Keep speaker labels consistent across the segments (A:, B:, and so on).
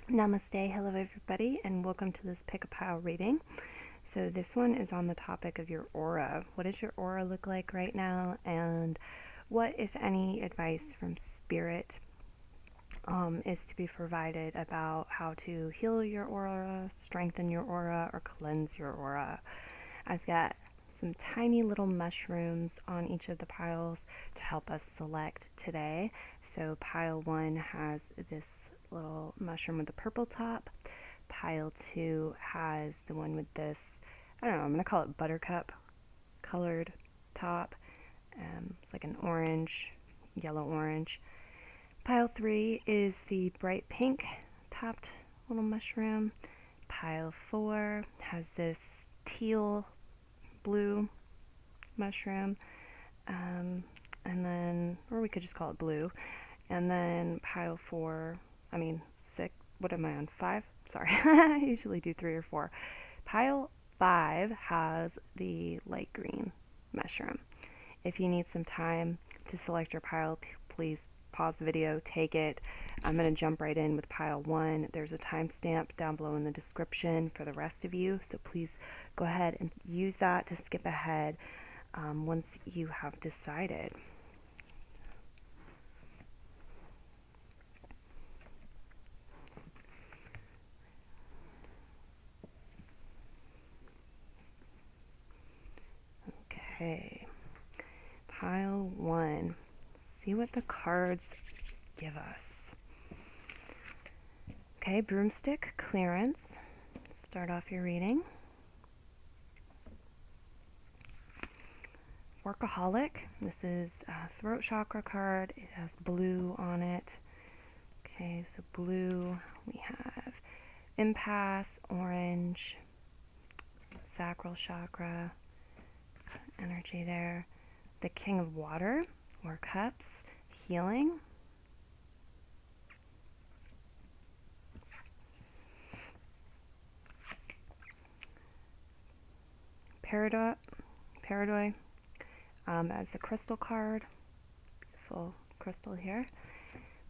A: Namaste, hello everybody, and welcome to this pick a pile reading. So this one is on the topic of your aura. What does your aura look like right now, and what, if any, advice from Spirit is to be provided about how to heal your aura, strengthen your aura, or cleanse your aura? I've got some tiny little mushrooms on each of the piles to help us select today. So pile 1 has this little mushroom with a purple top. Pile 2 has the one with this, I don't know, I'm going to call it buttercup colored top. It's like an orange, yellow orange. Pile 3 is the bright pink topped little mushroom. Pile 4 has this teal blue mushroom, and then, or we could just call it blue. And then pile 4, I mean 6, what am I on, 5? Sorry, I usually do 3 or 4. Pile 5 has the light green mushroom. If you need some time to select your pile, please pause the video, take it. I'm going to jump right in with pile 1. There's a timestamp down below in the description for the rest of you, so please go ahead and use that to skip ahead once you have decided. Okay, pile 1. See what the cards give us. Okay, broomstick clearance. Start off your reading. Workaholic. This is a throat chakra card. It has blue on it. Okay, so blue, we have impasse, orange, sacral chakra energy there. The King of Water, or Cups, healing. Paradoi as the crystal card. Beautiful crystal here.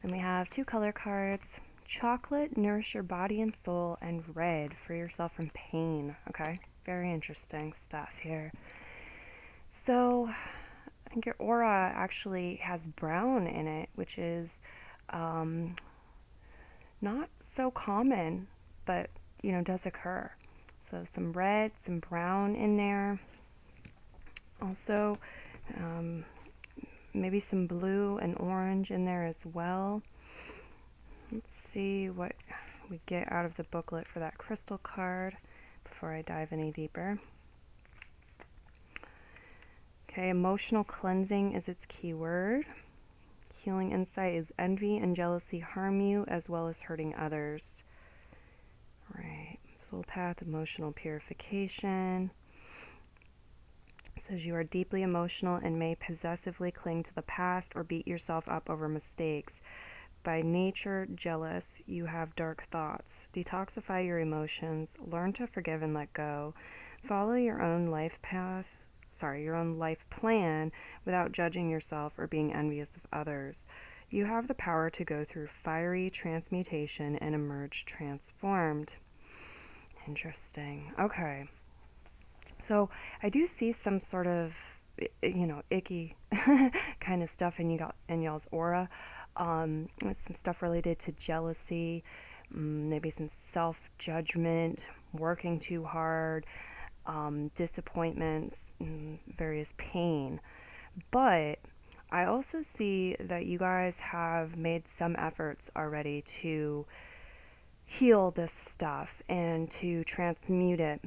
A: Then we have 2 color cards. Chocolate, nourish your body and soul, and red, free yourself from pain. Okay, very interesting stuff here. So I think your aura actually has brown in it, which is not so common, but does occur. So some red, some brown in there. Also, maybe some blue and orange in there as well. Let's see what we get out of the booklet for that crystal card before I dive any deeper. Okay, emotional cleansing is its key word. Healing insight is envy and jealousy harm you as well as hurting others. Right, soul path, emotional purification. It says you are deeply emotional and may possessively cling to the past or beat yourself up over mistakes. By nature jealous, you have dark thoughts. Detoxify your emotions, learn to forgive and let go. Follow your own life plan without judging yourself or being envious of others. You have the power to go through fiery transmutation and emerge transformed. Interesting. Okay. So I do see some sort of, icky kind of stuff in y'all's aura. Some stuff related to jealousy, maybe some self-judgment, working too hard, disappointments, various pain. But I also see that you guys have made some efforts already to heal this stuff and to transmute it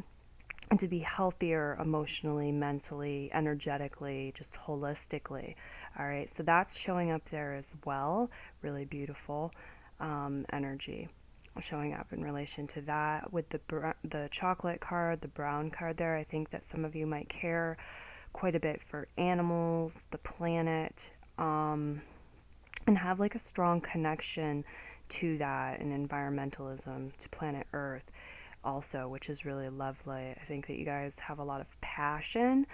A: and to be healthier emotionally, mentally, energetically, just holistically. All right, so that's showing up there as well. Really beautiful energy showing up in relation to that. With the chocolate card, the brown card there, I think that some of you might care quite a bit for animals, the planet, and have like a strong connection to that and environmentalism, to planet Earth also, which is really lovely. I think that you guys have a lot of passion,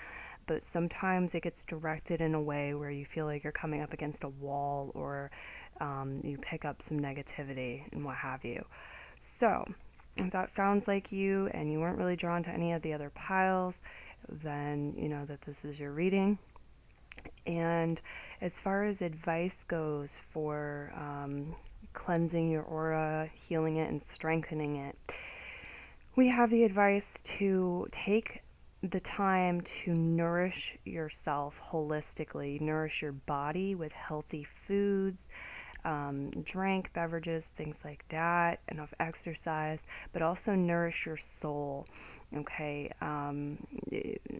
A: but sometimes it gets directed in a way where you feel like you're coming up against a wall, or you pick up some negativity and what have you. So, if that sounds like you and you weren't really drawn to any of the other piles, then you know that this is your reading. And as far as advice goes for cleansing your aura, healing it, and strengthening it, we have the advice to take the time to nourish yourself holistically, nourish your body with healthy foods, drink, beverages, things like that, enough exercise, but also nourish your soul, okay?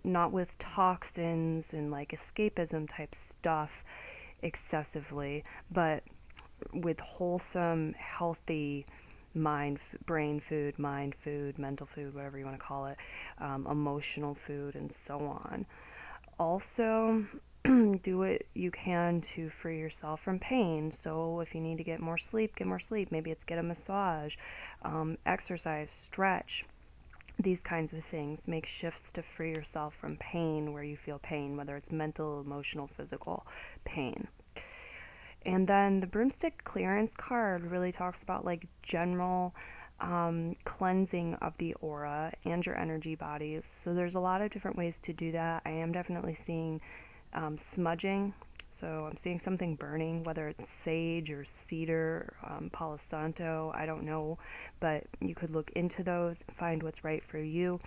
A: Not with toxins and like escapism type stuff excessively, but with wholesome, healthy brain food, mind food, mental food, whatever you want to call it, emotional food, and so on. Also, do what you can to free yourself from pain. So, if you need to get more sleep, get more sleep. Maybe it's get a massage, exercise, stretch, these kinds of things. Make shifts to free yourself from pain where you feel pain, whether it's mental, emotional, physical pain. And then the broomstick clearance card really talks about like general cleansing of the aura and your energy bodies. So there's a lot of different ways to do that. I am definitely seeing smudging. So I'm seeing something burning, whether it's sage or cedar, Palo Santo, I don't know. But you could look into those, find what's right for you,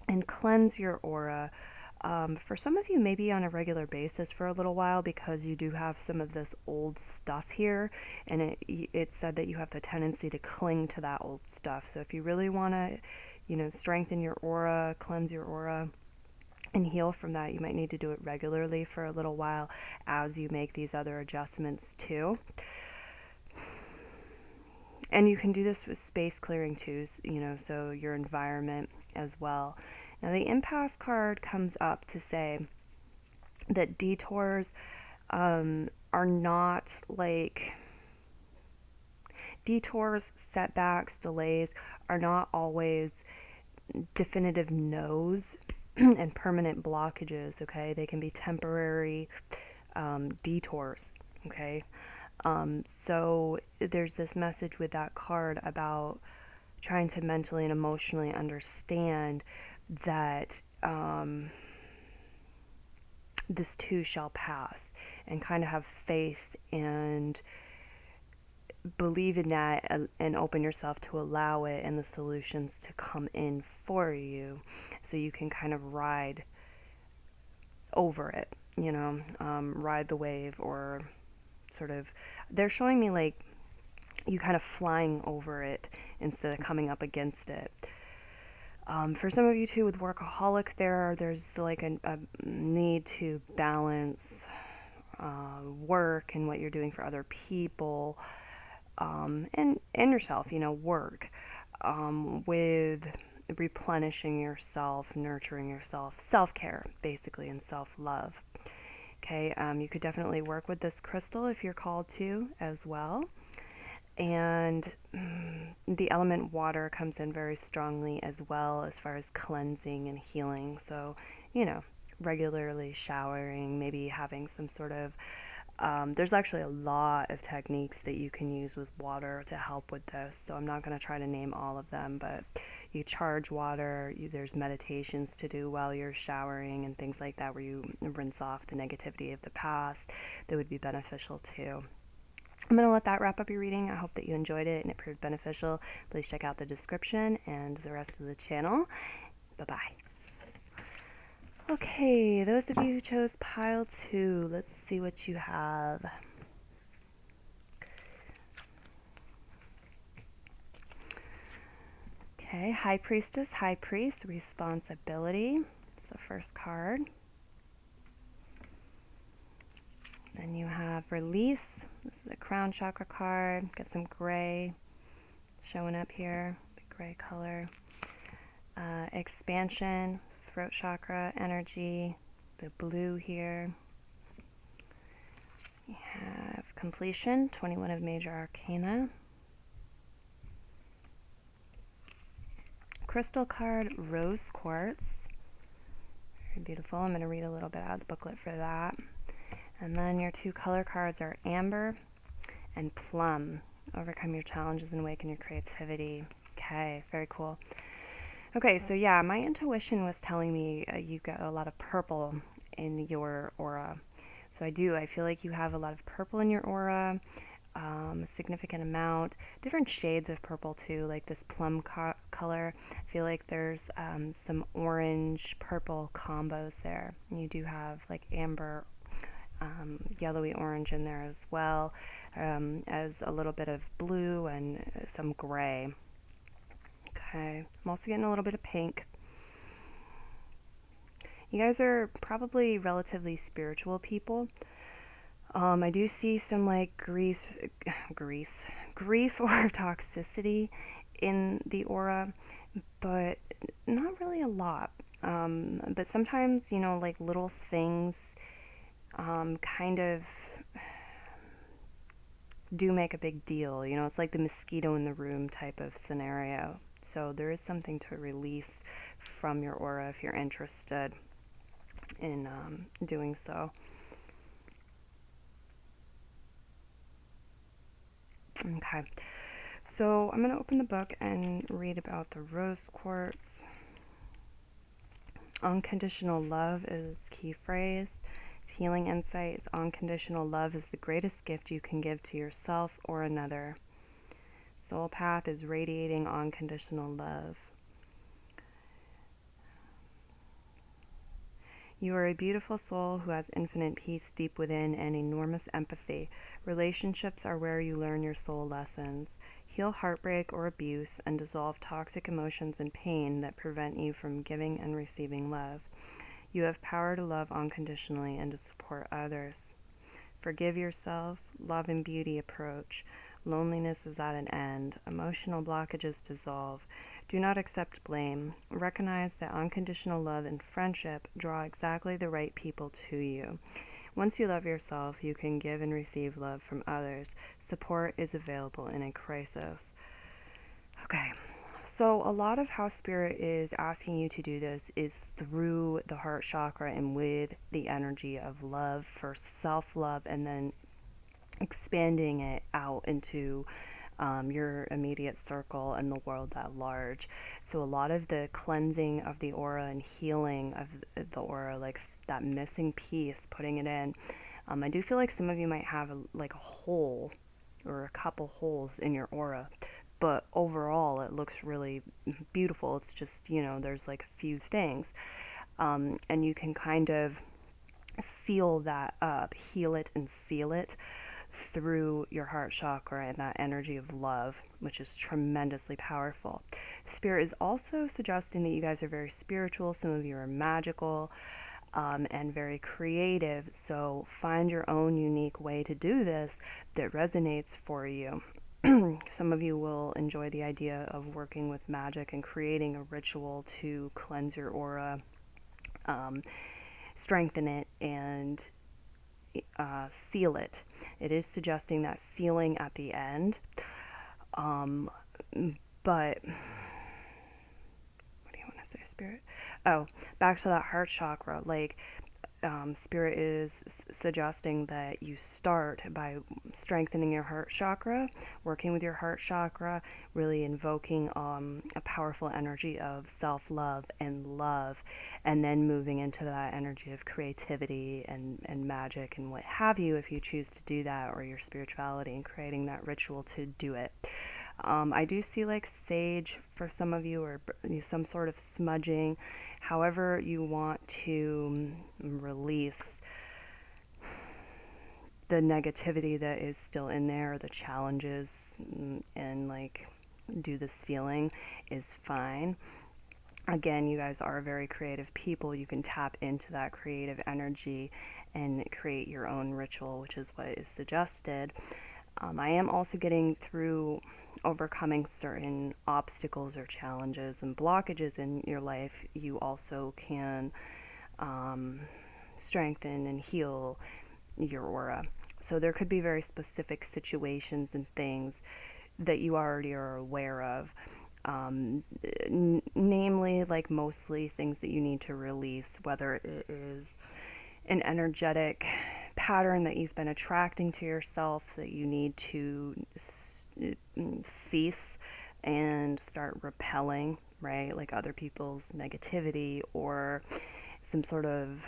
A: and cleanse your aura. For some of you, maybe on a regular basis for a little while, because you do have some of this old stuff here, and it said that you have the tendency to cling to that old stuff. So if you really want to, strengthen your aura, cleanse your aura, and heal from that, you might need to do it regularly for a little while as you make these other adjustments too. And you can do this with space clearing too, so your environment as well. Now, the impasse card comes up to say that detours are not like detours, setbacks, delays are not always definitive no's and permanent blockages, okay? They can be temporary detours, okay? So there's this message with that card about trying to mentally and emotionally understand that this too shall pass, and kind of have faith and believe in that, and open yourself to allow it and the solutions to come in for you, so you can kind of ride over it, ride the wave, or sort of, they're showing me like you kind of flying over it instead of coming up against it. For some of you too, with workaholic, there's like a need to balance work and what you're doing for other people, and yourself, work, with replenishing yourself, nurturing yourself, self-care basically, and self-love. Okay, you could definitely work with this crystal if you're called to as well. And the element water comes in very strongly as well, as far as cleansing and healing. So, regularly showering, maybe having some sort of, there's actually a lot of techniques that you can use with water to help with this. So I'm not going to try to name all of them, but you charge water, there's meditations to do while you're showering and things like that, where you rinse off the negativity of the past that would be beneficial too. I'm going to let that wrap up your reading. I hope that you enjoyed it and it proved beneficial. Please check out the description and the rest of the channel. Bye-bye. Okay, those of you who chose pile 2, let's see what you have. Okay, High Priestess, High Priest, responsibility. It's the first card. Then you have Release. This is the Crown Chakra card. Got some gray showing up here, the gray color. Expansion, Throat Chakra energy, the blue here. We have Completion, 21 of Major Arcana. Crystal card, Rose Quartz. Very beautiful. I'm going to read a little bit out of the booklet for that. And then your 2 color cards are Amber and Plum. Overcome your challenges and awaken your creativity. Okay, very cool. Okay, so yeah, my intuition was telling me you got a lot of purple in your aura. So I do. I feel like you have a lot of purple in your aura, a significant amount, different shades of purple too, like this plum color. I feel like there's some orange purple combos there. And you do have like amber, yellowy orange in there as well, as a little bit of blue and some gray. Okay, I'm also getting a little bit of pink. You guys are probably relatively spiritual people. I do see some like grief or toxicity in the aura, but not really a lot. But sometimes, like little things kind of do make a big deal. It's like the mosquito in the room type of scenario. So there is something to release from your aura if you're interested in doing so. Okay, so I'm going to open the book and read about the rose quartz. Unconditional love is its key phrase. Its healing insight is unconditional love is the greatest gift you can give to yourself or another. Soul path is radiating unconditional love. You are a beautiful soul who has infinite peace deep within and enormous empathy. Relationships are where you learn your soul lessons. Heal heartbreak or abuse and dissolve toxic emotions and pain that prevent you from giving and receiving love. You have power to love unconditionally and to support others. Forgive yourself. Love and beauty approach. Loneliness is at an end. Emotional blockages dissolve. Do not accept blame. Recognize that unconditional love and friendship draw exactly the right people to you. Once you love yourself, you can give and receive love from others. Support is available in a crisis. Okay, so a lot of how Spirit is asking you to do this is through the heart chakra and with the energy of love for self-love, and then expanding it out into your immediate circle and the world at large. So a lot of the cleansing of the aura and healing of the aura, like that missing piece, putting it in. I do feel like some of you might have like a hole or a couple holes in your aura, but overall it looks really beautiful. It's just, there's like a few things. And you can kind of seal that up, heal it and seal it through your heart chakra and that energy of love, which is tremendously powerful. Spirit is also suggesting that you guys are very spiritual. Some of you are magical and very creative. So find your own unique way to do this that resonates for you. Some of you will enjoy the idea of working with magic and creating a ritual to cleanse your aura, strengthen it, and seal it. It is suggesting that sealing at the end. But what do you want to say, Spirit? Oh, back to that heart chakra. Like, Spirit is suggesting that you start by strengthening your heart chakra, working with your heart chakra, really invoking a powerful energy of self-love and love, and then moving into that energy of creativity and magic and what have you, if you choose to do that, or your spirituality, and creating that ritual to do it. I do see like sage for some of you, or some sort of smudging, however you want to release the negativity that is still in there, the challenges, and like do the sealing is fine. Again, you guys are very creative people. You can tap into that creative energy and create your own ritual, which is what is suggested. I am also getting through overcoming certain obstacles or challenges and blockages in your life. You also can strengthen and heal your aura. So there could be very specific situations and things that you already are aware of. Namely, like mostly things that you need to release, whether it is an energetic pattern that you've been attracting to yourself that you need to cease and start repelling, right? Like other people's negativity or some sort of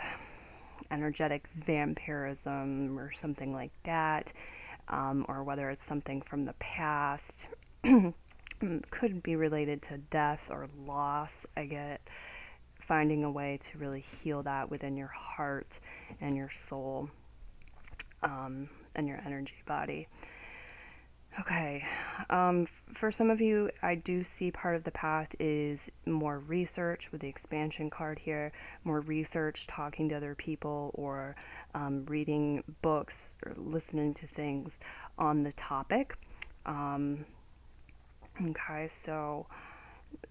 A: energetic vampirism or something like that, or whether it's something from the past. Could be related to death or loss. I get finding a way to really heal that within your heart and your soul, and your energy body. Okay, for some of you, I do see part of the path is more research with the expansion card here, more research, talking to other people, or reading books or listening to things on the topic. Okay, so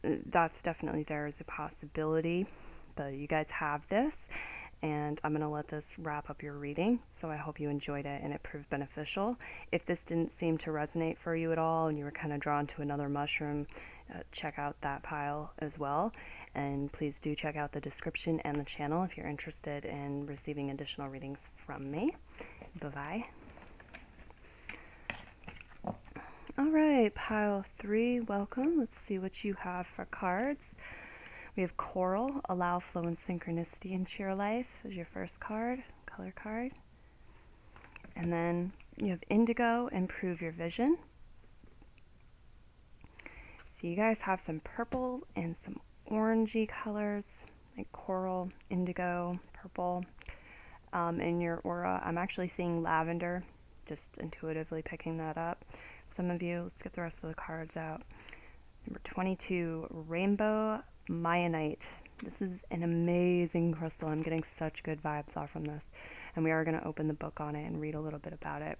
A: that's definitely there as a possibility, but you guys have this, and I'm going to let this wrap up your reading. So I hope you enjoyed it and it proved beneficial. If this didn't seem to resonate for you at all and you were kind of drawn to another mushroom, check out that pile as well. And please do check out the description and the channel if you're interested in receiving additional readings from me. Bye-bye. All right, pile 3, welcome. Let's see what you have for cards. We have Coral, allow flow and synchronicity into your life as your first card, color card. And then you have Indigo, improve your vision. So you guys have some purple and some orangey colors, like coral, indigo, purple. In your aura, I'm actually seeing lavender, just intuitively picking that up. Some of you, let's get the rest of the cards out. Number 22, Rainbow Myenite. This is an amazing crystal. I'm getting such good vibes off from this. And we are going to open the book on it and read a little bit about it.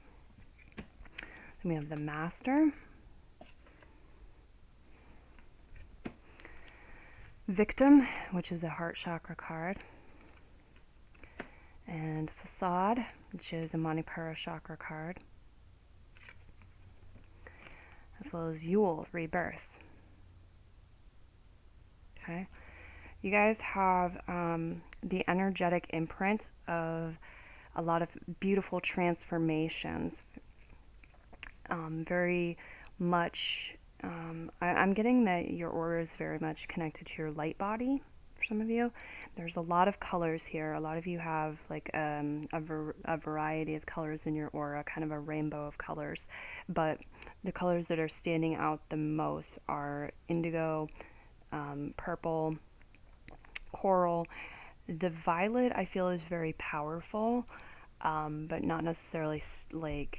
A: Then we have the Master. Victim, which is a heart chakra card. And Facade, which is a Manipura chakra card. As well as Yule, Rebirth. Okay. You guys have the energetic imprint of a lot of beautiful transformations. Very much, I'm getting that your aura is very much connected to your light body. For some of you, there's a lot of colors here. A lot of you have like a variety of colors in your aura, kind of a rainbow of colors. But the colors that are standing out the most are indigo, purple, coral. The violet I feel is very powerful, but not necessarily like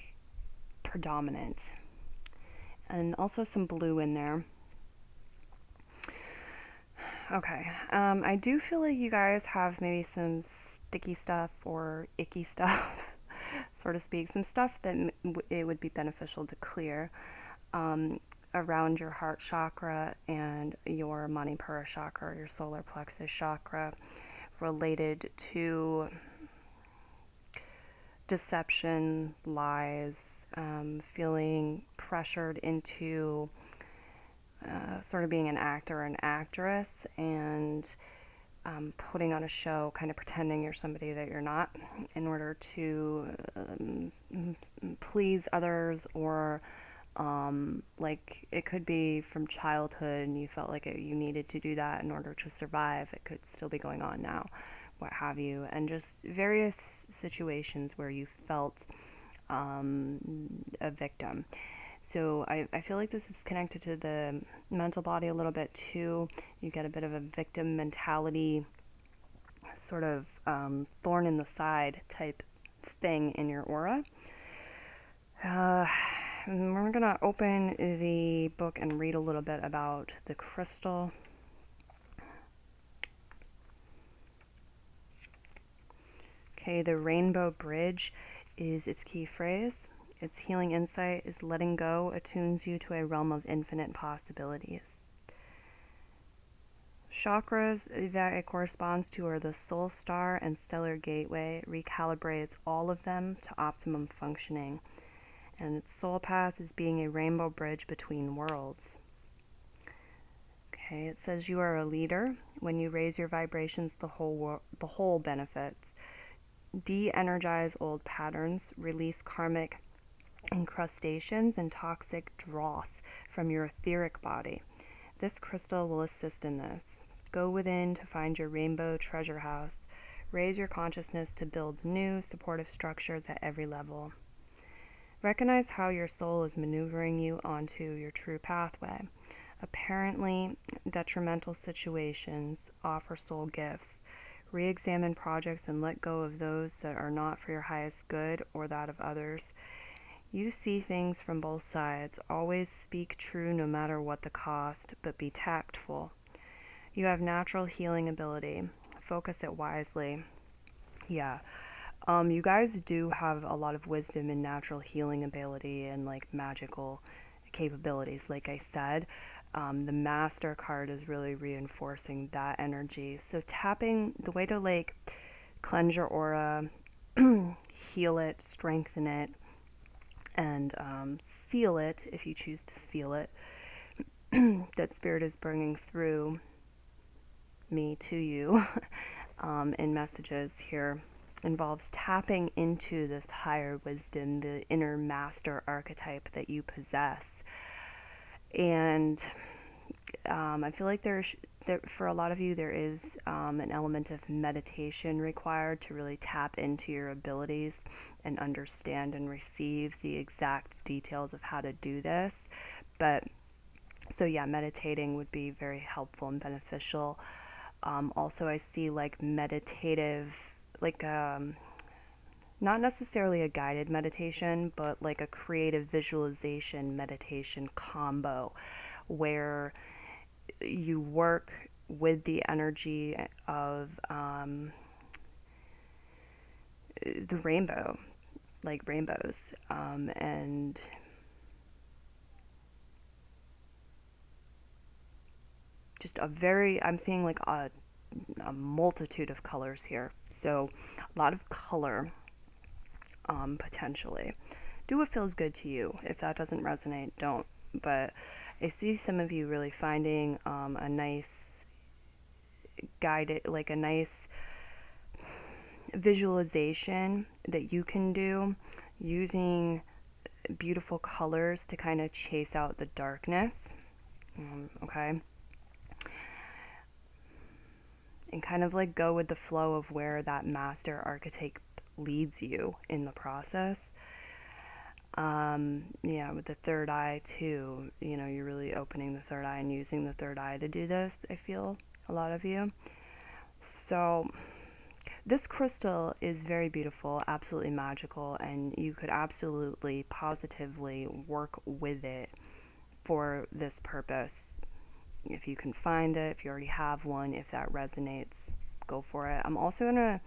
A: predominant. And also some blue in there. Okay, I do feel like you guys have maybe some sticky stuff or icky stuff, so to speak, some stuff that it would be beneficial to clear around your heart chakra and your Manipura chakra, your solar plexus chakra, related to deception, lies, feeling pressured into sort of being an actor or an actress and putting on a show, kind of pretending you're somebody that you're not in order to please others, or like it could be from childhood and you felt like you needed to do that in order to survive. It could still be going on now, what have you, and just various situations where you felt a victim. So I feel like this is connected to the mental body a little bit too. You get a bit of a victim mentality, sort of thorn in the side type thing in your aura. We're going to open the book and read a little bit about the crystal. Okay, the Rainbow Bridge is its key phrase. Its healing insight is letting go attunes you to a realm of infinite possibilities. Chakras that it corresponds to are the soul star and stellar gateway. It recalibrates all of them to optimum functioning. And its soul path is being a rainbow bridge between worlds. Okay, it says you are a leader. When you raise your vibrations, the whole benefits. De-energize old patterns, release karmic incrustations, and toxic dross from your etheric body. This crystal will assist in this. Go within to find your rainbow treasure house. Raise your consciousness to build new, supportive structures at every level. Recognize how your soul is maneuvering you onto your true pathway. Apparently detrimental situations offer soul gifts. Re-examine projects and let go of those that are not for your highest good or that of others. You see things from both sides. Always speak true no matter what the cost, but be tactful. You have natural healing ability. Focus it wisely. Yeah. You guys do have a lot of wisdom and natural healing ability and like magical capabilities. Like I said, the Master card is really reinforcing that energy. So tapping, the way to like cleanse your aura, heal it, strengthen it, and seal it if you choose to seal it, that spirit is bringing through me to you in messages here, involves tapping into this higher wisdom, the inner master archetype that you possess. And I feel like there, for a lot of you, there is an element of meditation required to really tap into your abilities and understand and receive the exact details of how to do this. But so yeah, meditating would be very helpful and beneficial. Also, I see like meditative, like not necessarily a guided meditation, but like a creative visualization meditation combo where you work with the energy of the rainbow, like rainbows, and just I'm seeing like a multitude of colors here. So a lot of color, potentially. Do what feels good to you. If that doesn't resonate, don't. But I see some of you really finding a nice guided, like a nice visualization that you can do using beautiful colors to kind of chase out the darkness. Okay. And kind of like go with the flow of where that master archetype leads you in the process. Yeah, with the third eye too, you know, you're really opening the third eye and using the third eye to do this, I feel, a lot of you. So this crystal is very beautiful, absolutely magical, and you could absolutely positively work with it for this purpose. If you can find it, if you already have one, if that resonates, go for it. I'm also going to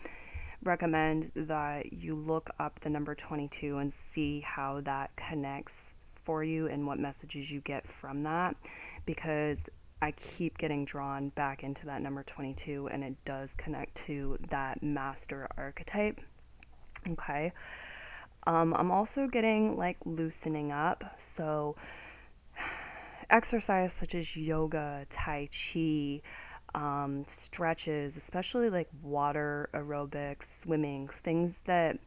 A: recommend that you look up the number 22 and see how that connects for you and what messages you get from that, because I keep getting drawn back into that number 22 and it does connect to that master archetype. Okay. I'm also getting like loosening up. So exercise such as yoga, tai chi, stretches, especially like water aerobics, swimming, things that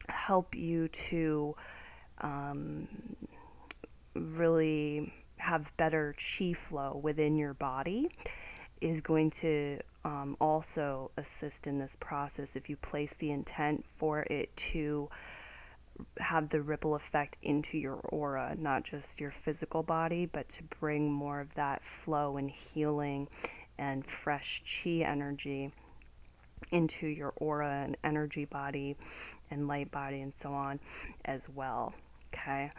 A: help you to really have better chi flow within your body is going to also assist in this process if you place the intent for it to have the ripple effect into your aura, not just your physical body, but to bring more of that flow and healing and fresh chi energy into your aura and energy body and light body and so on as well. Okay.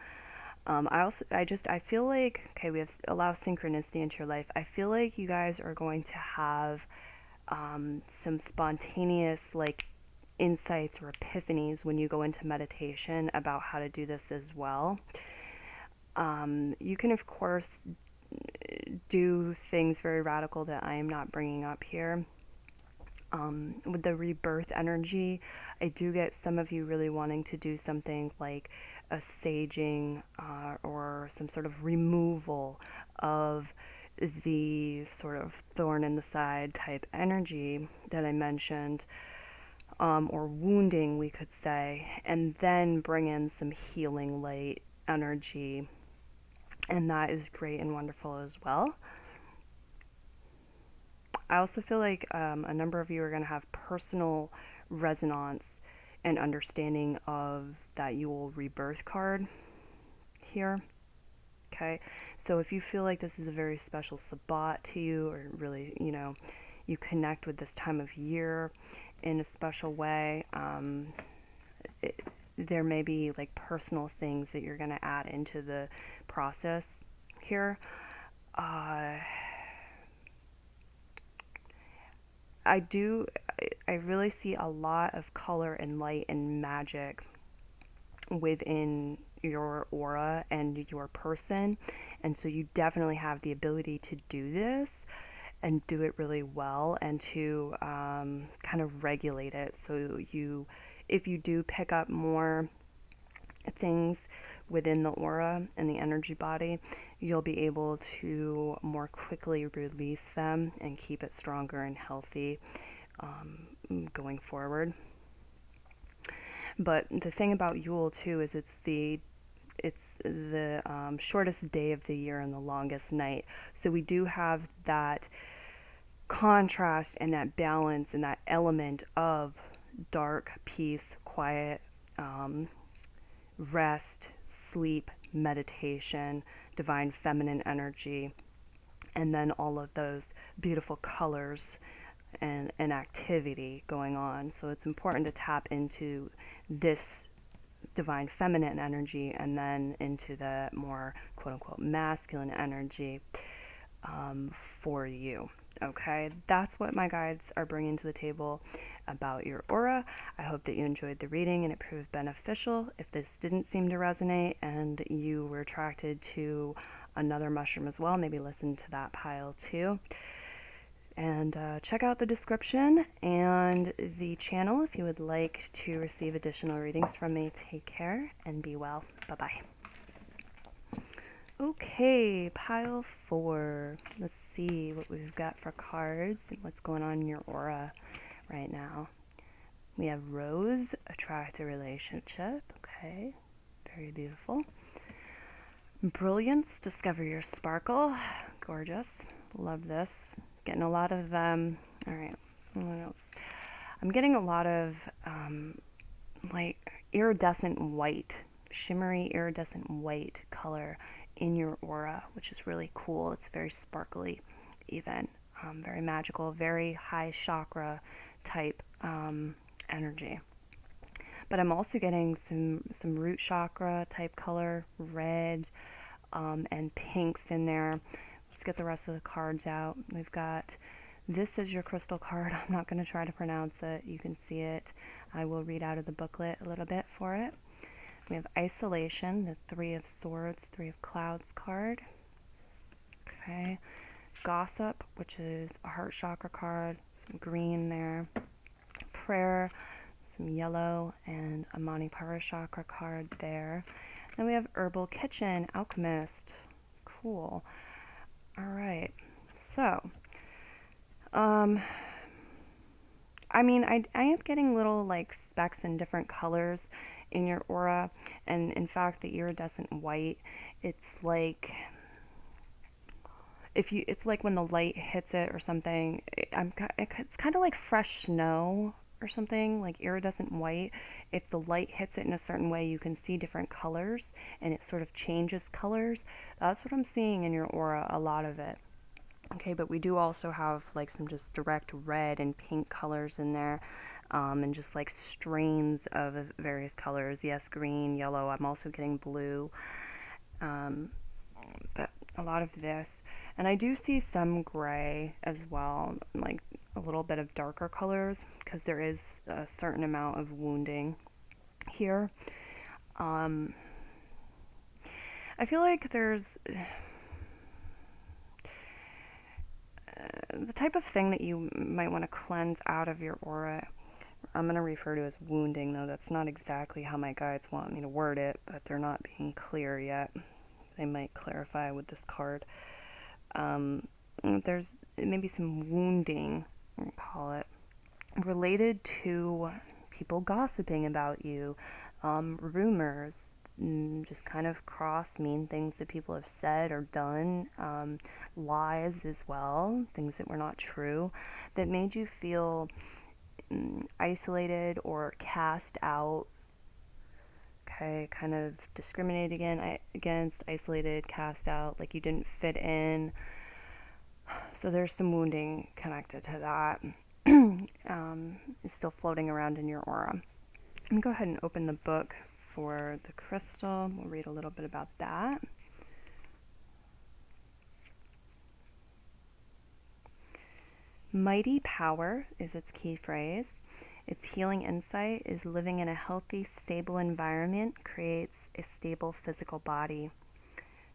A: I feel like, okay, we have allow synchronicity into your life. I feel like you guys are going to have some spontaneous, like, insights or epiphanies when you go into meditation about how to do this as well. You can, of course, do things very radical that I am not bringing up here. With the rebirth energy, I do get some of you really wanting to do something like a saging or some sort of removal of the sort of thorn in the side type energy that I mentioned. or wounding, we could say, and then bring in some healing light energy. And that is great and wonderful as well. I also feel like a number of you are going to have personal resonance and understanding of that Yule rebirth card here. Okay, so if you feel like this is a very special Sabbat to you, or really, you connect with this time of year in a special way, there may be like personal things that you're going to add into the process here. I really see a lot of color and light and magic within your aura and your person. And so you definitely have the ability to do this and do it really well, and to kind of regulate it. So if you do pick up more things within the aura and the energy body, you'll be able to more quickly release them and keep it stronger and healthy going forward. But the thing about Yule too is it's the shortest day of the year and the longest night. So we do have that contrast and that balance and that element of dark, peace, quiet, rest, sleep, meditation, divine feminine energy, and then all of those beautiful colors and activity going on. So it's important to tap into this divine feminine energy and then into the more quote unquote masculine energy for you. Okay, that's what my guides are bringing to the table about your aura. I hope that you enjoyed the reading and it proved beneficial. If this didn't seem to resonate and you were attracted to another mushroom as well, maybe listen to that pile too. And check out the description and the channel if you would like to receive additional readings from me. Take care and be well. Bye-bye. Okay, pile 4. Let's see what we've got for cards and what's going on in your aura right now. We have Rose, attract a relationship. Okay, very beautiful. Brilliance, discover your sparkle. Gorgeous. Love this. Getting a lot of, all right, what else? I'm getting a lot of, like, iridescent white, shimmery iridescent white color in your aura, which is really cool. It's very sparkly, even, very magical, very high chakra type energy. But I'm also getting some root chakra type color, red, and pinks in there. Let's get the rest of the cards out. We've got, this is your crystal card. I'm not going to try to pronounce it. You can see it. I will read out of the booklet a little bit for it. We have Isolation, the 3 of Swords, 3 of Clouds card. Okay. Gossip, which is a heart chakra card, some green there. Prayer, some yellow, and a Manipura chakra card there. Then we have Herbal Kitchen, Alchemist. Cool. All right. So, I mean, I am getting little like specks in different colors in your aura, and in fact, the iridescent white, it's like it's like when the light hits it or something. It's kind of like fresh snow or something, like iridescent white. If the light hits it in a certain way, you can see different colors, and it sort of changes colors. That's what I'm seeing in your aura, a lot of it. Okay, but we do also have like some just direct red and pink colors in there, and just like strains of various colors. Yes, green, yellow. I'm also getting blue, but a lot of this. And I do see some gray as well, like a little bit of darker colors, because there is a certain amount of wounding here. I feel like there's the type of thing that you might want to cleanse out of your aura. I'm going to refer to as wounding, though that's not exactly how my guides want me to word it, but they're not being clear yet. They might clarify with this card. There's maybe some wounding, we'll call it, related to people gossiping about you, rumors, just kind of cross mean things that people have said or done, lies as well, things that were not true, that made you feel isolated or cast out. Okay, kind of discriminated against, isolated, cast out, like you didn't fit in. So there's some wounding connected to that. Is still floating around in your aura. Let me go ahead and open the book for the crystal. We'll read a little bit about that. Mighty power is its key phrase. Its healing insight is living in a healthy, stable environment creates a stable physical body.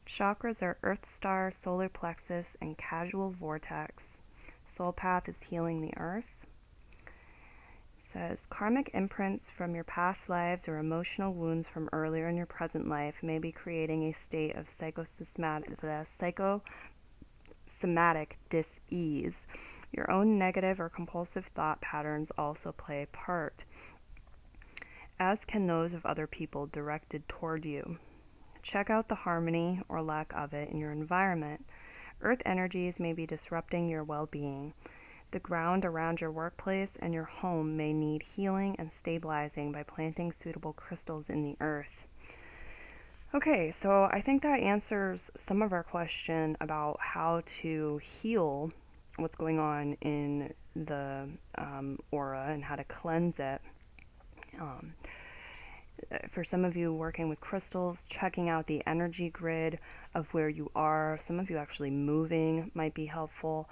A: Chakras are Earth Star, Solar Plexus, and Causal Vortex. Soul Path is healing the earth. It says, karmic imprints from your past lives or emotional wounds from earlier in your present life may be creating a state of psychosomatic dis-ease. Your own negative or compulsive thought patterns also play a part, as can those of other people directed toward you. Check out the harmony or lack of it in your environment. Earth energies may be disrupting your well-being. The ground around your workplace and your home may need healing and stabilizing by planting suitable crystals in the earth. Okay, so I think that answers some of our question about how to heal what's going on in the aura and how to cleanse it. For some of you working with crystals, checking out the energy grid of where you are. Some of you actually moving might be helpful,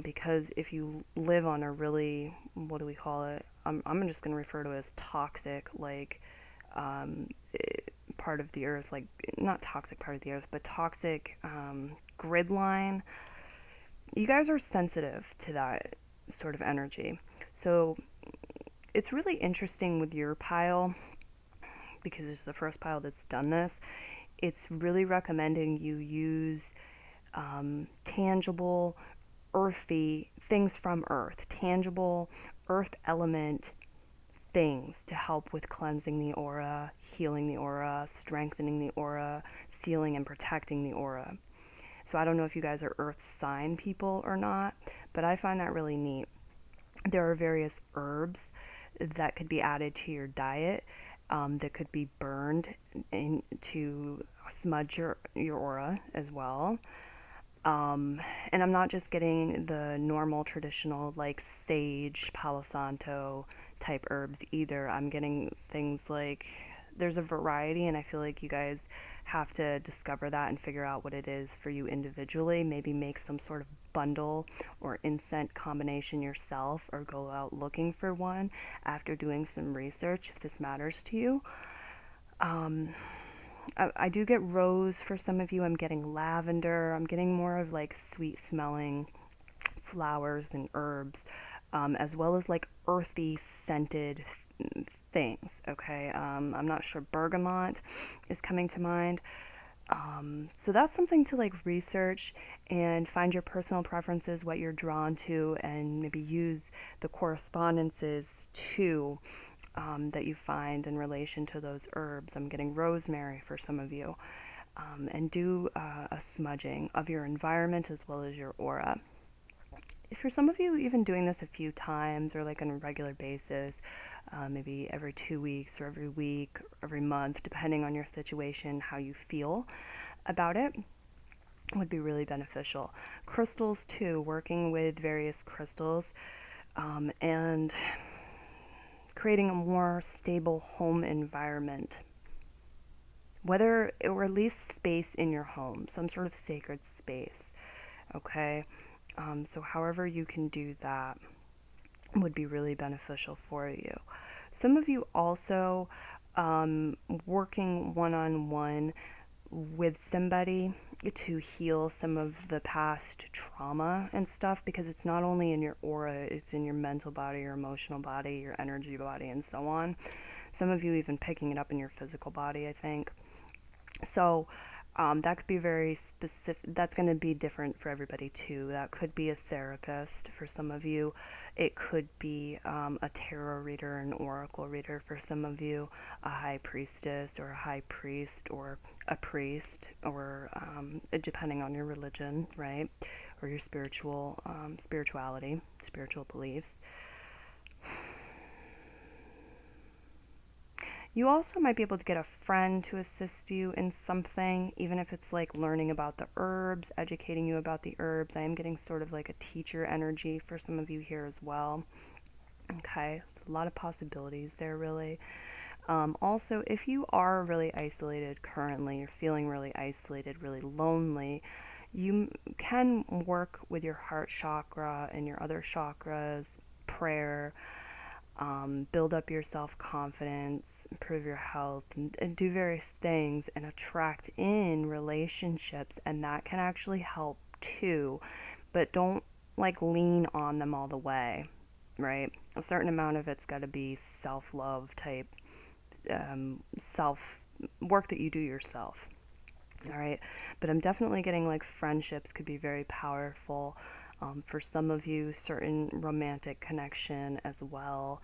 A: because if you live on a really, what do we call it? I'm just going to refer to it as toxic, like part of the earth, like not toxic part of the earth, but toxic grid line. You guys are sensitive to that sort of energy. So it's really interesting with your pile, because it's the first pile that's done this. It's really recommending you use tangible, earthy things from earth, tangible earth element things to help with cleansing the aura, healing the aura, strengthening the aura, sealing and protecting the aura. So I don't know if you guys are earth sign people or not, but I find that really neat. There are various herbs that could be added to your diet, that could be burned to smudge your aura as well. And I'm not just getting the normal traditional like sage, palo santo type herbs either. I'm getting things like, there's a variety, and I feel like you guys have to discover that and figure out what it is for you individually. Maybe make some sort of bundle or incense combination yourself, or go out looking for one after doing some research if this matters to you. I do get rose for some of you. I'm getting lavender. I'm getting more of like sweet smelling flowers and herbs, as well as like earthy scented things. Okay, I'm not sure, bergamot is coming to mind. So that's something to like research and find your personal preferences, what you're drawn to, and maybe use the correspondences to that you find in relation to those herbs. I'm getting rosemary for some of you, and do a smudging of your environment as well as your aura. For some of you, even doing this a few times or like on a regular basis, maybe every 2 weeks or every week, or every month, depending on your situation, how you feel about it, would be really beneficial. Crystals too, working with various crystals, and creating a more stable home environment, whether, or at least space in your home, some sort of sacred space. Okay, so however you can do that would be really beneficial for you. Some of you also working one-on-one with somebody to heal some of the past trauma and stuff, because it's not only in your aura, it's in your mental body, your emotional body, your energy body, and so on. Some of you even picking it up in your physical body, I think. So That could be very specific. That's going to be different for everybody too. That could be a therapist for some of you. It could be a tarot reader, an oracle reader for some of you, a high priestess or a high priest or a priest, or depending on your religion, right, or your spirituality, spiritual beliefs. You also might be able to get a friend to assist you in something, even if it's like learning about the herbs, educating you about the herbs. I am getting sort of like a teacher energy for some of you here as well. Okay, so a lot of possibilities there, really. Also, if you are really isolated currently, you're feeling really isolated, really lonely, you can work with your heart chakra and your other chakras, prayer, build up your self confidence, improve your health, and do various things and attract in relationships, and that can actually help too. But don't like lean on them all the way, right? A certain amount of it's got to be self love type, self work that you do yourself. All right, but I'm definitely getting like friendships could be very powerful. For some of you, certain romantic connection as well.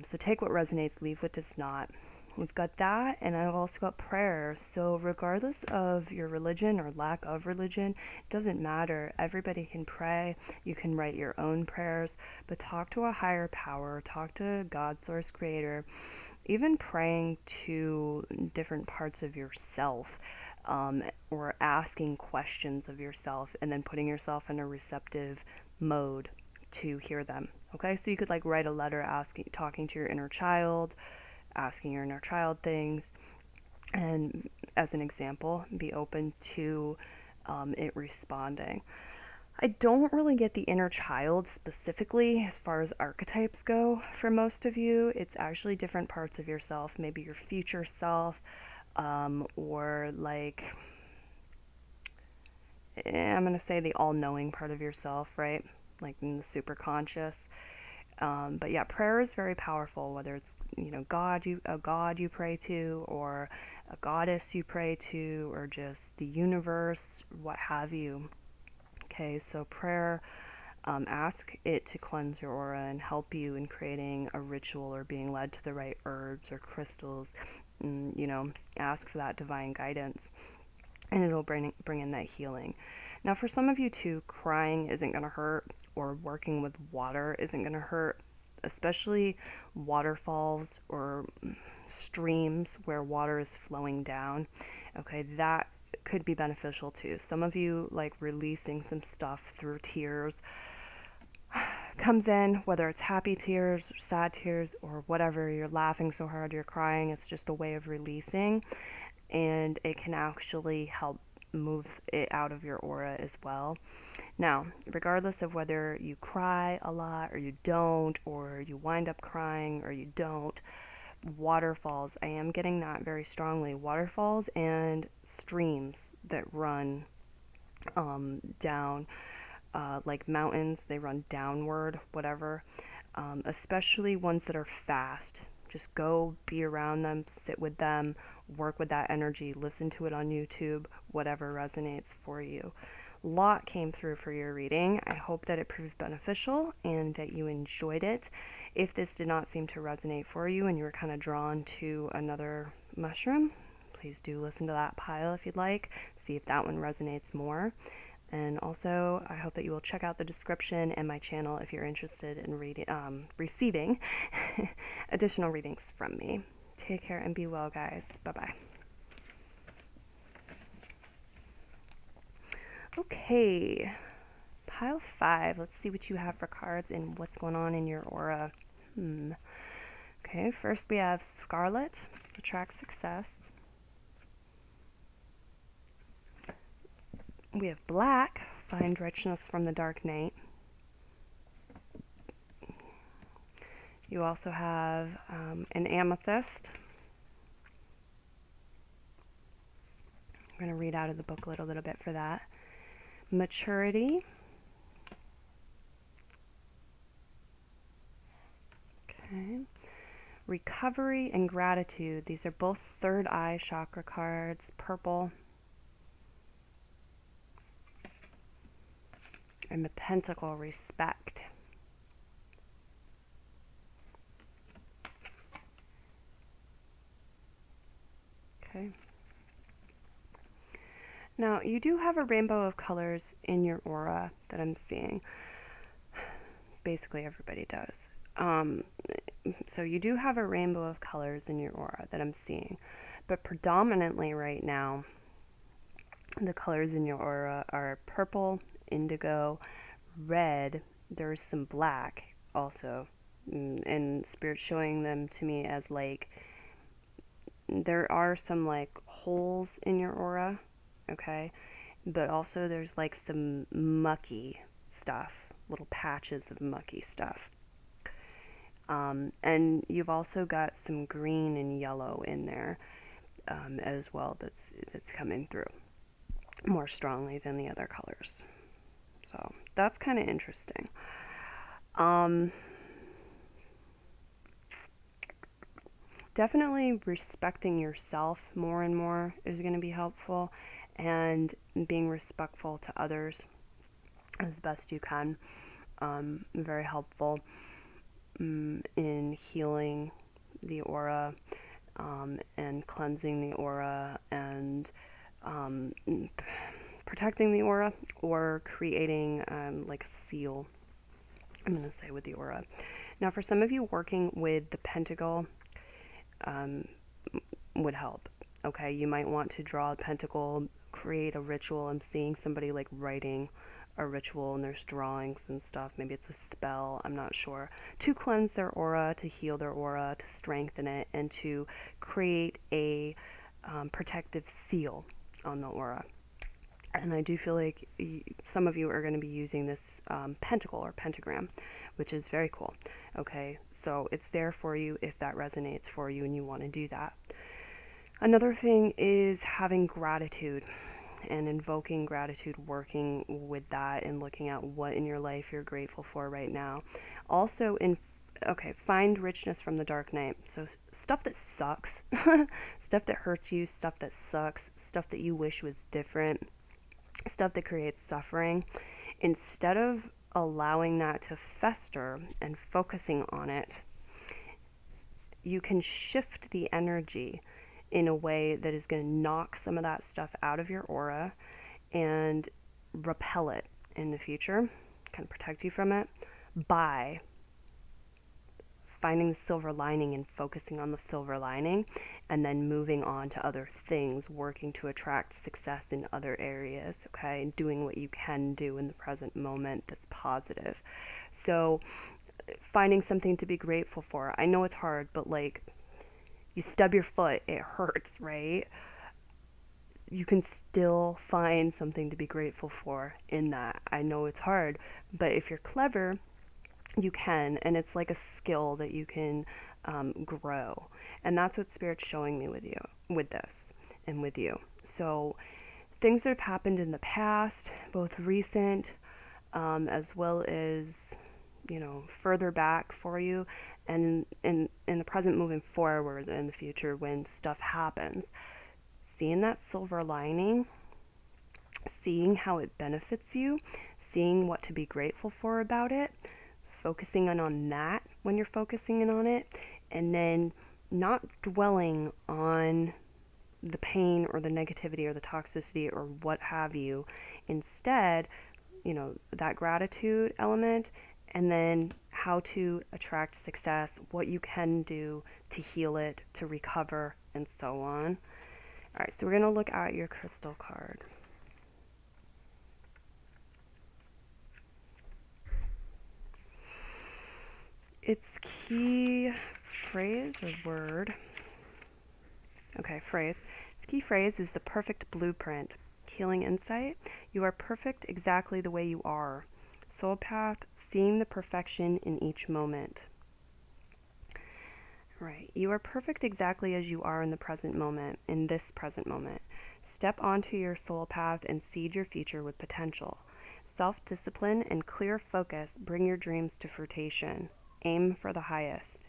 A: So take what resonates, leave what does not. We've got that, and I've also got prayer. So, regardless of your religion or lack of religion, it doesn't matter. Everybody can pray. You can write your own prayers, but talk to a higher power, talk to God, Source, Creator. Even praying to different parts of yourself, or asking questions of yourself, and then putting yourself in a receptive mode to hear them. Okay, so you could like write a letter asking, talking to your inner child, asking your inner child things, and as an example, be open to it responding. I don't really get the inner child specifically as far as archetypes go for most of you. It's actually different parts of yourself, maybe your future self, or like, I'm going to say the all knowing part of yourself, right? Like in the super conscious. But yeah, prayer is very powerful, whether it's, a God you pray to, or a goddess you pray to, or just the universe, what have you. Okay, so prayer, ask it to cleanse your aura and help you in creating a ritual or being led to the right herbs or crystals. Ask for that divine guidance, and it'll bring in that healing. Now, for some of you too, crying isn't going to hurt, or working with water isn't going to hurt, especially waterfalls or streams where water is flowing down. Okay, that could be beneficial too. Some of you like releasing some stuff through tears comes in, whether it's happy tears, sad tears, or whatever. You're laughing so hard you're crying. It's just a way of releasing, and it can actually help move it out of your aura as well. Now, regardless of whether you cry a lot or you don't, or you wind up crying or you don't, waterfalls, I am getting that very strongly. Waterfalls and streams that run down, like mountains, they run downward, whatever, especially ones that are fast. Just go be around them, sit with them, work with that energy, listen to it on YouTube, whatever resonates for you. A lot came through for your reading. I hope that it proved beneficial and that you enjoyed it. If this did not seem to resonate for you and you were kind of drawn to another mushroom, please do listen to that pile if you'd like, see if that one resonates more. And also, I hope that you will check out the description and my channel if you're interested in receiving additional readings from me. Take care and be well, guys. Bye-bye. Okay, pile 5. Let's see what you have for cards and what's going on in your aura. Okay, first we have Scarlet, attract success. We have Black, find richness from the dark night. You also have an Amethyst. I'm going to read out of the booklet a little bit for that. Maturity. Okay. Recovery and gratitude. These are both third eye chakra cards. Purple. And the pentacle, respect. Okay. Now, you do have a rainbow of colors in your aura that I'm seeing. Basically, everybody does. So you do have a rainbow of colors in your aura that I'm seeing. But predominantly right now, the colors in your aura are purple, indigo, red. There's some black also. And Spirit showing them to me as like, there are some like holes in your aura, okay? But also there's like some mucky stuff, little patches of mucky stuff. And you've also got some green and yellow in there as well that's coming through more strongly than the other colors. So that's kind of interesting. Definitely respecting yourself more and more is going to be helpful, and being respectful to others as best you can. Very helpful in healing the aura and cleansing the aura and protecting the aura, or creating like a seal, I'm going to say, with the aura. Now, for some of you, working with the pentacle would help. Okay, you might want to draw a pentacle, create a ritual. I'm seeing somebody like writing a ritual, and there's drawings and stuff. Maybe it's a spell, I'm not sure. To cleanse their aura, to heal their aura, to strengthen it, and to create a protective seal on the aura. And I do feel like some of you are going to be using this pentacle or pentagram, which is very cool. Okay, so it's there for you if that resonates for you and you want to do that. Another thing is having gratitude and invoking gratitude, working with that and looking at what in your life you're grateful for right now. Also, find richness from the dark night. So stuff that sucks, stuff that hurts you, stuff that sucks, stuff that you wish was different, stuff that creates suffering. Instead of allowing that to fester and focusing on it, you can shift the energy in a way that is going to knock some of that stuff out of your aura and repel it in the future, kind of protect you from it, by finding the silver lining and focusing on the silver lining, and then moving on to other things, working to attract success in other areas, okay, and doing what you can do in the present moment that's positive. So finding something to be grateful for. I know it's hard, but like, you stub your foot, it hurts, right? You can still find something to be grateful for in that. I know it's hard, but if you're clever, you can, and it's like a skill that you can grow. And that's what Spirit's showing me with you, with this, and with you. So things that have happened in the past, both recent as well as, you know, further back for you, and in the present, moving forward in the future when stuff happens, seeing that silver lining, seeing how it benefits you, seeing what to be grateful for about it, focusing in on that when you're focusing in on it, and then not dwelling on the pain or the negativity or the toxicity or what have you. Instead, you know, that gratitude element, and then how to attract success, what you can do to heal it, to recover, and so on. All right, so we're going to look at your crystal card. Its key phrase or word. Okay, phrase. Its key phrase is the perfect blueprint. Healing insight. You are perfect exactly the way you are. Soul path, seeing the perfection in each moment. Right. You are perfect exactly as you are in the present moment, in this present moment. Step onto your soul path and seed your future with potential. Self-discipline and clear focus bring your dreams to fruition. Aim for the highest.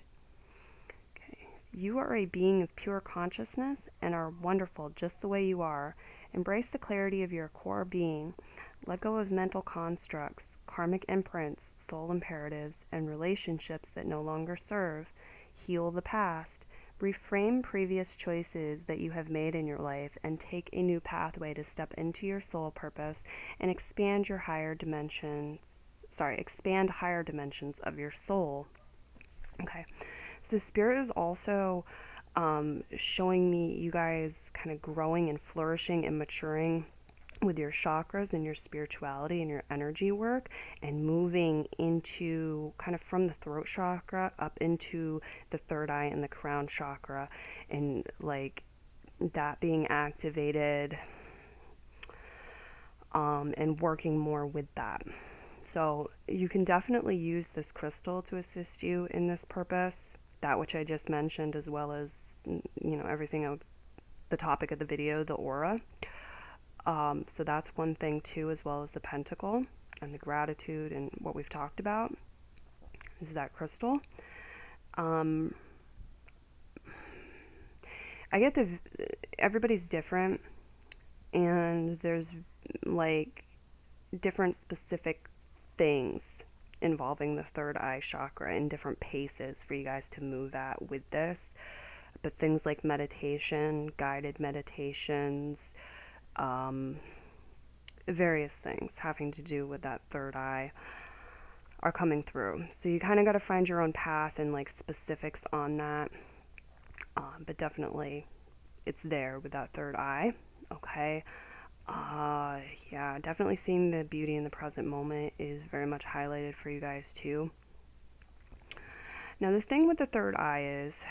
A: Okay. You are a being of pure consciousness and are wonderful just the way you are. Embrace the clarity of your core being. Let go of mental constructs, karmic imprints, soul imperatives, and relationships that no longer serve. Heal the past. Reframe previous choices that you have made in your life and take a new pathway to step into your soul purpose and expand higher dimensions of your soul. Okay. So Spirit is also showing me you guys kind of growing and flourishing and maturing with your chakras and your spirituality and your energy work, and moving into kind of from the throat chakra up into the third eye and the crown chakra, and like that being activated, and working more with that. So you can definitely use this crystal to assist you in this purpose, that which I just mentioned, as well as everything of the topic of the video, the aura. So that's one thing too, as well as the pentacle and the gratitude and what we've talked about is that crystal. I get everybody's different, and there's like different specific things involving the third eye chakra and different paces for you guys to move at with this. But things like meditation, guided meditations, various things having to do with that third eye are coming through. So you kind of got to find your own path and like specifics on that. But definitely it's there with that third eye. Okay. Yeah, definitely seeing the beauty in the present moment is very much highlighted for you guys too. Now, the thing with the third eye is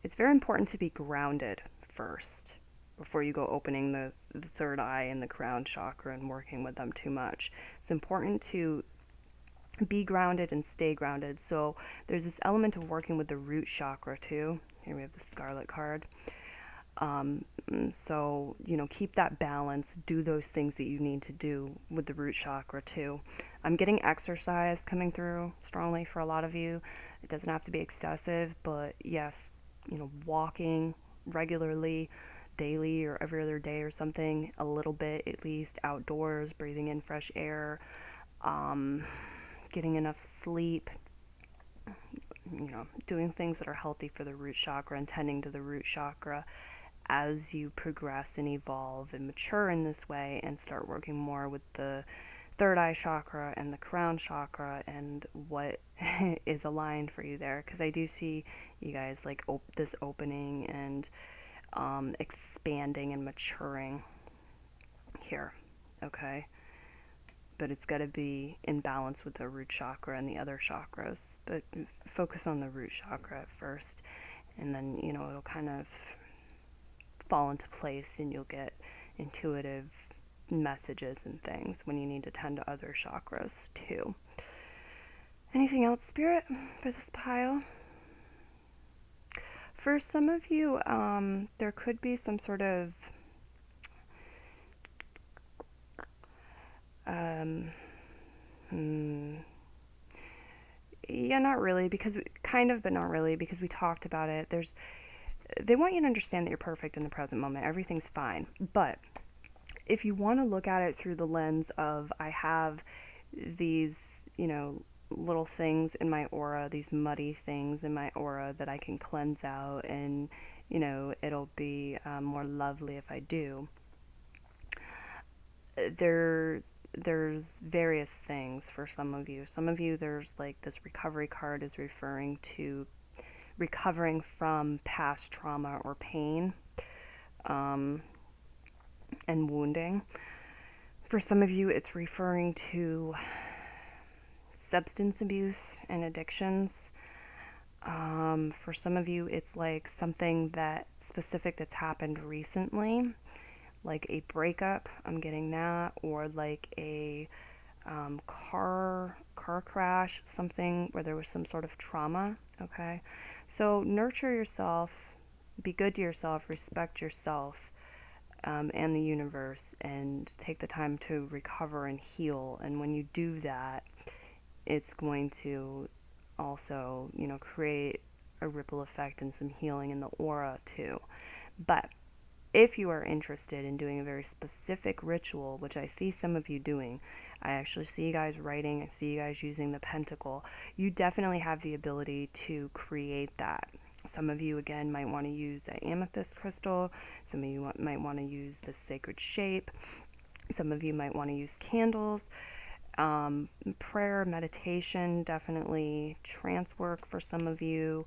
A: it's very important to be grounded first before you go opening the third eye and the crown chakra and working with them too much. It's important to be grounded and stay grounded. So there's this element of working with the root chakra too. Here we have the Scarlet card. So, keep that balance, do those things that you need to do with the root chakra too. I'm getting exercise coming through strongly for a lot of you. It doesn't have to be excessive, but yes, walking regularly, daily or every other day or something, a little bit at least outdoors, breathing in fresh air, getting enough sleep, doing things that are healthy for the root chakra and tending to the root chakra as you progress and evolve and mature in this way and start working more with the third eye chakra and the crown chakra and what is aligned for you there. Because I do see you guys like this opening and expanding and maturing here. Okay. But it's got to be in balance with the root chakra and the other chakras. But focus on the root chakra at first, and then, it'll kind of fall into place and you'll get intuitive messages and things when you need to tend to other chakras too. Anything else, Spirit, for this pile? For some of you, there could be some sort of yeah, not really, because kind of, but not really, because we talked about it. They want you to understand that you're perfect in the present moment. Everything's fine. But if you want to look at it through the lens of, I have these, little things in my aura, these muddy things in my aura that I can cleanse out, and, it'll be more lovely if I do. There's various things for some of you. Some of you, there's like this recovery card is referring to recovering from past trauma or pain, and wounding. For some of you, it's referring to substance abuse and addictions. For some of you, it's like something that specific that's happened recently, like a breakup, I'm getting that, or like a car crash, something where there was some sort of trauma. Okay, so nurture yourself, be good to yourself, respect yourself, and the universe, and take the time to recover and heal. And when you do that, it's going to also, create a ripple effect and some healing in the aura too. But if you are interested in doing a very specific ritual, which I see some of you doing, I actually see you guys writing, I see you guys using the pentacle, you definitely have the ability to create that. Some of you, again, might want to use the amethyst crystal. Some of you might want to use the sacred shape. Some of you might want to use candles. Prayer, meditation, definitely trance work for some of you.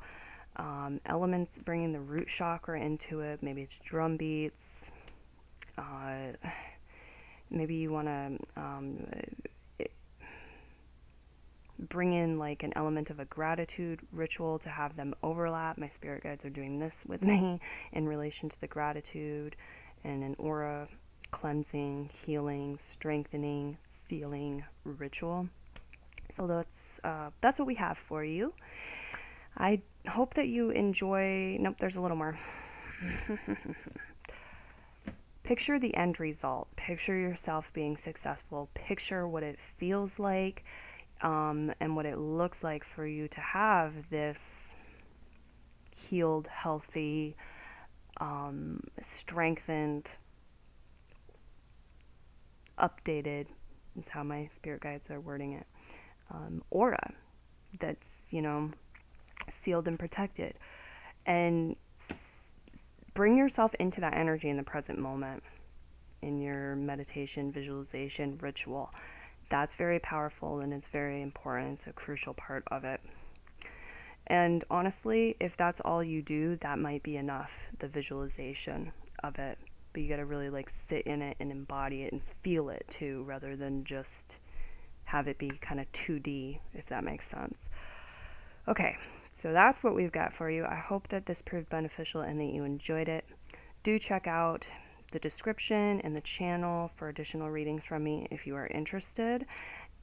A: Elements, bringing the root chakra into it. Maybe it's drum beats. Maybe you want to bring in like an element of a gratitude ritual to have them overlap. My spirit guides are doing this with me in relation to the gratitude and an aura cleansing, healing, strengthening, sealing ritual. So that's what we have for you. I hope that you enjoy. Nope, there's a little more. Picture the end result. Picture yourself being successful. Picture what it feels like, and what it looks like for you to have this healed, healthy, strengthened, updated, is how my spirit guides are wording it, aura that's, sealed and protected. And bring yourself into that energy in the present moment in your meditation, visualization, ritual. That's very powerful and it's very important. It's a crucial part of it. And honestly, if that's all you do, that might be enough, the visualization of it. But you got to really like sit in it and embody it and feel it too, rather than just have it be kind of 2D, if that makes sense. Okay, so that's what we've got for you. I hope that this proved beneficial and that you enjoyed it. Do check out the description and the channel for additional readings from me if you are interested.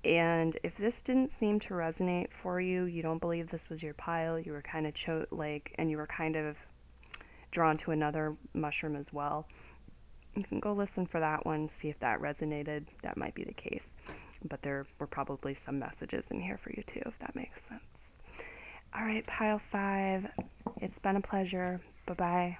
A: And if this didn't seem to resonate for you, you don't believe this was your pile, you were kind of and you were kind of drawn to another mushroom as well, you can go listen for that one, see if that resonated. That might be the case. But there were probably some messages in here for you too, if that makes sense. All right, pile 5, it's been a pleasure. Bye-bye.